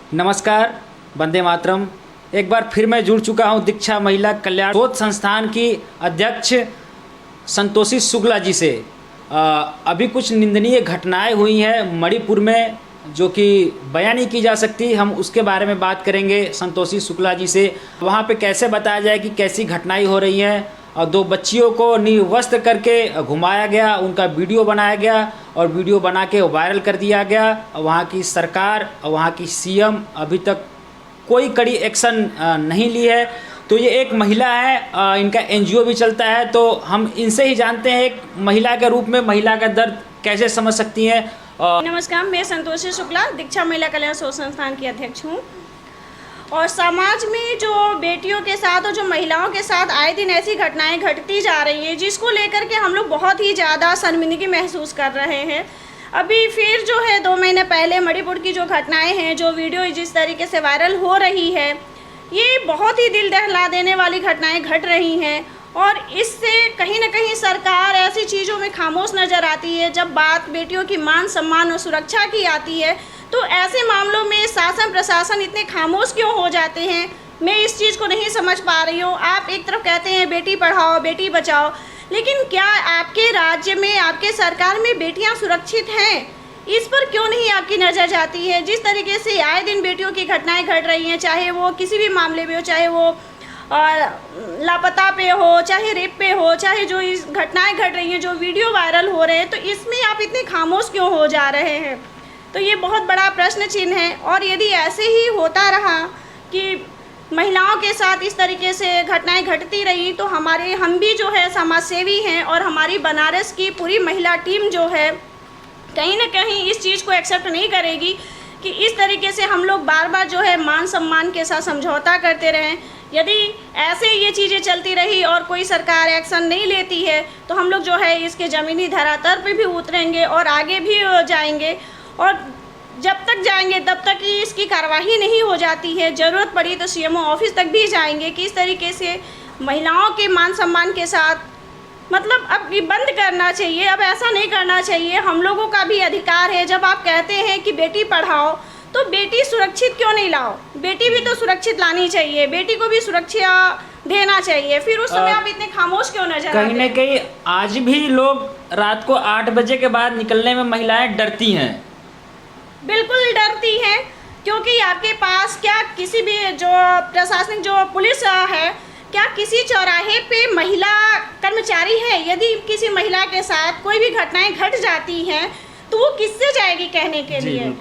नमस्कार, वंदे मातरम। एक बार फिर मैं जुड़ चुका हूं दीक्षा महिला कल्याण शोध संस्थान की अध्यक्ष संतोषी शुक्ला जी से। अभी कुछ निंदनीय घटनाएं हुई हैं मणिपुर में जो कि बयान नहीं की जा सकती। हम उसके बारे में बात करेंगे संतोषी शुक्ला जी से। वहां पे कैसे बताया जाए कि कैसी घटनाएं हो रही हैं। और 2 बच्चियों को निर्वस्त्र करके घुमाया गया, उनका वीडियो बनाया गया और वीडियो बना के वायरल कर दिया गया। वहाँ की सरकार, वहाँ की सीएम अभी तक कोई कड़ी एक्शन नहीं ली है। तो ये एक महिला है, इनका एनजीओ भी चलता है, तो हम इनसे ही जानते हैं एक महिला के रूप में महिला का दर्द कैसे समझ सकती हैं। नमस्कार, मैं संतोषी शुक्ला दीक्षा महिला कल्याण शोध संस्थान की अध्यक्ष हूँ। और समाज में जो बेटियों के साथ और जो महिलाओं के साथ आए दिन ऐसी घटनाएं घटती जा रही हैं, जिसको लेकर के हम लोग बहुत ही ज़्यादा शर्मिंदगी महसूस कर रहे हैं। अभी फिर जो है 2 महीने पहले मणिपुर की जो घटनाएं हैं, जो वीडियो जिस तरीके से वायरल हो रही है, ये बहुत ही दिल दहला देने वाली घटनाएं घट रही हैं। और इससे कहीं ना कहीं सरकार ऐसी चीज़ों में खामोश नज़र आती है। जब बात बेटियों की मान सम्मान और सुरक्षा की आती है, तो ऐसे मामलों में शासन प्रशासन इतने खामोश क्यों हो जाते हैं, मैं इस चीज़ को नहीं समझ पा रही हूँ। आप एक तरफ कहते हैं बेटी पढ़ाओ बेटी बचाओ, लेकिन क्या आपके राज्य में, आपके सरकार में बेटियाँ सुरक्षित हैं? इस पर क्यों नहीं आपकी नज़र जाती है? जिस तरीके से आए दिन बेटियों की घटनाएं घट रही हैं, चाहे वो किसी भी मामले में हो, चाहे वो लापता पे हो, चाहे रेप पे हो, चाहे जो इस घटनाएं घट रही हैं, जो वीडियो वायरल हो रहे हैं, तो इसमें आप इतने खामोश क्यों हो जा रहे हैं? तो ये बहुत बड़ा प्रश्न चिन्ह है। और यदि ऐसे ही होता रहा कि महिलाओं के साथ इस तरीके से घटनाएं घटती रही, तो हम भी जो है समाज सेवी हैं और हमारी बनारस की पूरी महिला टीम जो है कहीं ना कहीं इस चीज़ को एक्सेप्ट नहीं करेगी कि इस तरीके से हम लोग बार बार जो है मान सम्मान के साथ समझौता करते रहें। यदि ऐसे ये चीज़ें चलती रही और कोई सरकार एक्शन नहीं लेती है, तो हम लोग जो है इसके ज़मीनी धरातल पे भी उतरेंगे और आगे भी जाएंगे। और जब तक जाएंगे तब तक ही इसकी कार्रवाई नहीं हो जाती है, ज़रूरत पड़ी तो सीएमओ ऑफिस तक भी जाएंगे कि इस तरीके से महिलाओं के मान सम्मान के साथ, मतलब अब ये बंद करना चाहिए। अब ऐसा नहीं करना चाहिए। हम लोगों का भी अधिकार है। जब आप कहते हैं कि बेटी पढ़ाओ, तो बेटी सुरक्षित क्यों नहीं लाओ? बेटी भी तो सुरक्षित लानी चाहिए, बेटी को भी सुरक्षा देना चाहिए। फिर उस समय आप इतने खामोश क्यों नजर आते हैं? कहीं न कहीं आज भी लोग रात को 8 बजे के बाद निकलने में महिलाएं डरती हैं। बिल्कुल डरती हैं, क्योंकि आपके पास क्या किसी भी जो प्रशासनिक जो पुलिस है, क्या किसी चौराहे पे महिला कर्मचारी है? यदि किसी महिला के साथ कोई भी घटनाएं घट जाती हैं, तो वो किससे जाएगी कहने के लिए?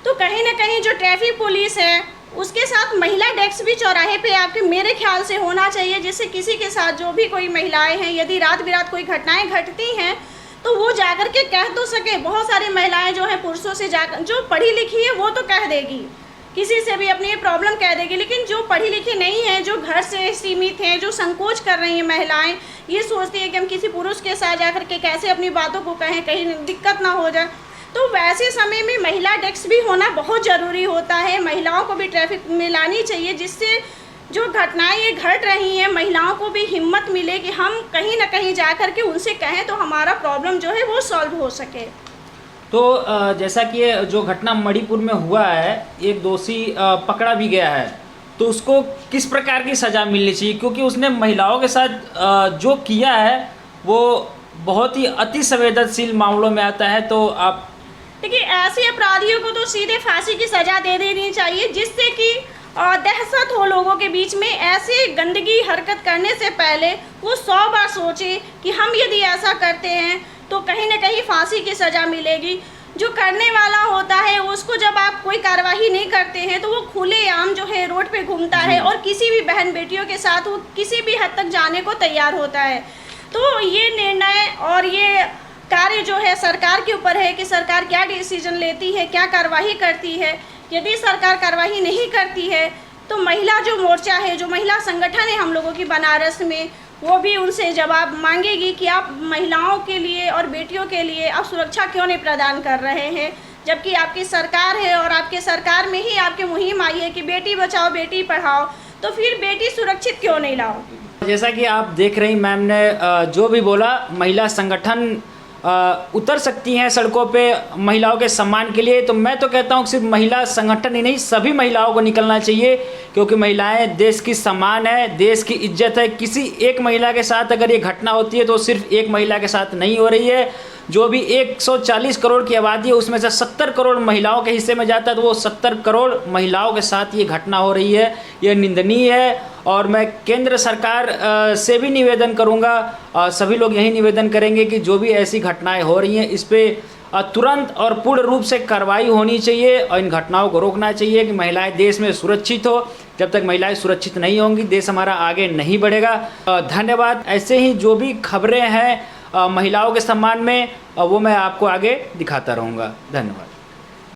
तो कहीं ना कहीं जो ट्रैफिक पुलिस है, उसके साथ महिला डेस्क भी चौराहे पे आपके मेरे ख्याल से होना चाहिए, जिससे किसी के साथ जो भी कोई महिलाएं हैं, यदि रात बिरात कोई घटनाएं घटती हैं, तो वो जाकर के कह तो सके। बहुत सारी महिलाएं जो हैं पुरुषों से जाकर, जो पढ़ी लिखी है वो तो कह देगी, किसी से भी अपनी प्रॉब्लम कह देगी, लेकिन जो पढ़ी लिखी नहीं है, जो घर से सीमित हैं, जो संकोच कर रही हैं महिलाएं, ये सोचती है कि हम किसी पुरुष के साथ जाकर के कैसे अपनी बातों को कहें, कहीं दिक्कत ना हो जाए। तो वैसे समय में महिला डेस्क भी होना बहुत ज़रूरी होता है। महिलाओं को भी ट्रैफिक में लानी चाहिए, जिससे जो घटनाएं ये घट रही हैं, महिलाओं को भी हिम्मत मिले कि हम कहीं ना कहीं जा कर के उनसे कहें, तो हमारा प्रॉब्लम जो है वो सॉल्व हो सके। तो जैसा कि ये जो घटना मणिपुर में हुआ है, एक दोषी पकड़ा भी गया है, तो उसको किस प्रकार की सज़ा मिलनी चाहिए? क्योंकि उसने महिलाओं के साथ जो किया है वो बहुत ही अति संवेदनशील मामलों में आता है। तो आप देखिए, ऐसे अपराधियों को तो सीधे फांसी की सज़ा दे देनी चाहिए, जिससे कि दहशत हो लोगों के बीच में। ऐसे गंदगी हरकत करने से पहले वो 100 बार सोचे कि हम यदि ऐसा करते हैं तो कहीं ना कहीं फांसी की सज़ा मिलेगी। जो करने वाला होता है उसको जब आप कोई कार्रवाई नहीं करते हैं, तो वो खुलेआम जो है रोड पे घूमता है और किसी भी बहन बेटियों के साथ वो किसी भी हद तक जाने को तैयार होता है। तो ये निर्णय और ये कार्य जो है सरकार के ऊपर है कि सरकार क्या डिसीजन लेती है, क्या कार्रवाई करती है। यदि सरकार कार्रवाई नहीं करती है, तो महिला जो मोर्चा है, जो महिला संगठन है हम लोगों की बनारस में, वो भी उनसे जवाब मांगेगी कि आप महिलाओं के लिए और बेटियों के लिए आप सुरक्षा क्यों नहीं प्रदान कर रहे हैं, जबकि आपकी सरकार है और आपके सरकार में ही आपकी मुहिम आई है कि बेटी बचाओ बेटी पढ़ाओ, तो फिर बेटी सुरक्षित क्यों नहीं लाओ? जैसा कि आप देख रही मैम ने जो भी बोला, महिला संगठन उतर सकती हैं सड़कों पे महिलाओं के सम्मान के लिए, तो मैं तो कहता हूँ कि सिर्फ महिला संगठन ही नहीं, सभी महिलाओं को निकलना चाहिए, क्योंकि महिलाएं देश की सम्मान है, देश की इज्जत है। किसी एक महिला के साथ अगर ये घटना होती है तो सिर्फ एक महिला के साथ नहीं हो रही है। जो भी 140 करोड़ की आबादी है उसमें से 70 करोड़ महिलाओं के हिस्से में जाता है, तो वो 70 करोड़ महिलाओं के साथ ये घटना हो रही है, ये निंदनीय है। और मैं केंद्र सरकार से भी निवेदन करूंगा, सभी लोग यही निवेदन करेंगे कि जो भी ऐसी घटनाएं हो रही हैं इस पर तुरंत और पूर्ण रूप से कार्रवाई होनी चाहिए और इन घटनाओं को रोकना चाहिए कि महिलाएं देश में सुरक्षित हो। जब तक महिलाएं सुरक्षित नहीं होंगी देश हमारा आगे नहीं बढ़ेगा। धन्यवाद। ऐसे ही जो भी खबरें हैं महिलाओं के सम्मान में वो मैं आपको आगे दिखाता रहूँगा। धन्यवाद।